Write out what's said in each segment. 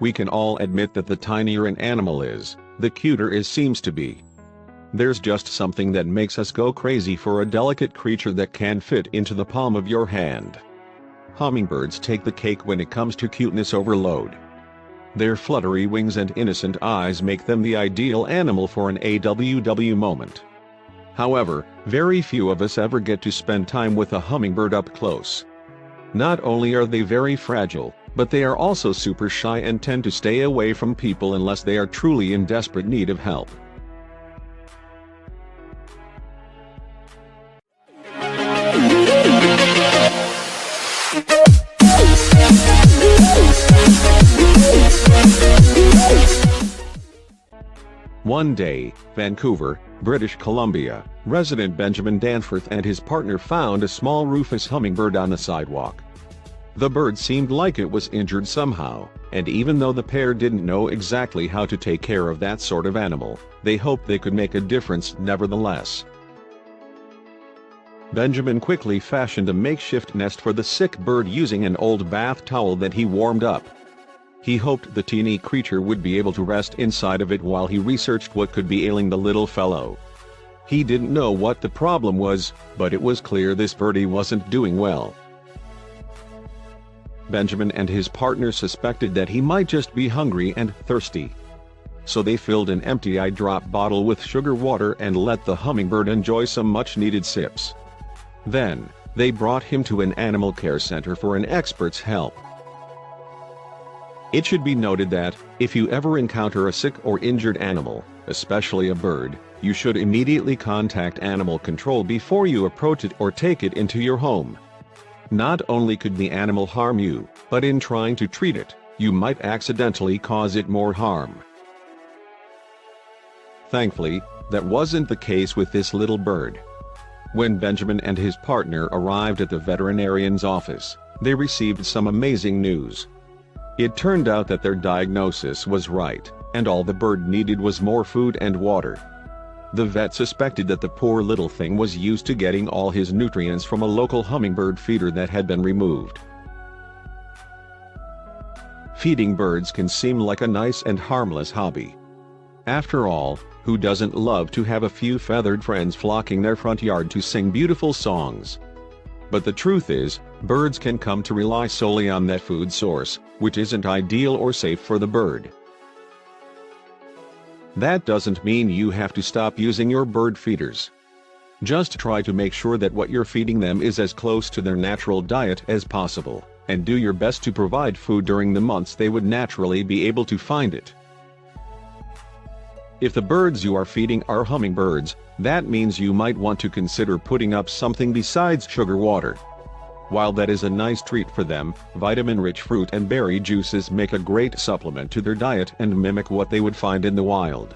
We can all admit that the tinier an animal is, the cuter it seems to be. There's just something that makes us go crazy for a delicate creature that can fit into the palm of your hand. Hummingbirds take the cake when it comes to cuteness overload. Their fluttery wings and innocent eyes make them the ideal animal for an AWW moment. However, very few of us ever get to spend time with a hummingbird up close. Not only are they very fragile, but they are also super shy and tend to stay away from people unless they are truly in desperate need of help. One day, Vancouver, British Columbia, resident Benjamin Danforth and his partner found a small rufous hummingbird on the sidewalk. The bird seemed like it was injured somehow, and even though the pair didn't know exactly how to take care of that sort of animal, they hoped they could make a difference nevertheless. Benjamin quickly fashioned a makeshift nest for the sick bird using an old bath towel that he warmed up. He hoped the teeny creature would be able to rest inside of it while he researched what could be ailing the little fellow. He didn't know what the problem was, but it was clear this birdie wasn't doing well. Benjamin and his partner suspected that he might just be hungry and thirsty. So they filled an empty eye-drop bottle with sugar water and let the hummingbird enjoy some much-needed sips. Then, they brought him to an animal care center for an expert's help. It should be noted that, if you ever encounter a sick or injured animal, especially a bird, you should immediately contact animal control before you approach it or take it into your home. Not only could the animal harm you, but in trying to treat it, you might accidentally cause it more harm. Thankfully, that wasn't the case with this little bird. When Benjamin and his partner arrived at the veterinarian's office, they received some amazing news. It turned out that their diagnosis was right, and all the bird needed was more food and water. The vet suspected that the poor little thing was used to getting all his nutrients from a local hummingbird feeder that had been removed. Feeding birds can seem like a nice and harmless hobby. After all, who doesn't love to have a few feathered friends flocking their front yard to sing beautiful songs? But the truth is, birds can come to rely solely on that food source, which isn't ideal or safe for the bird. That doesn't mean you have to stop using your bird feeders. Just try to make sure that what you're feeding them is as close to their natural diet as possible, and do your best to provide food during the months they would naturally be able to find it. If the birds you are feeding are hummingbirds, that means you might want to consider putting up something besides sugar water. While that is a nice treat for them, vitamin-rich fruit and berry juices make a great supplement to their diet and mimic what they would find in the wild.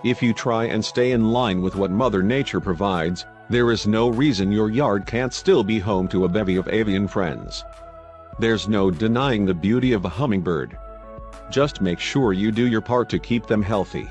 If you try and stay in line with what Mother Nature provides, there is no reason your yard can't still be home to a bevy of avian friends. There's no denying the beauty of a hummingbird. Just make sure you do your part to keep them healthy.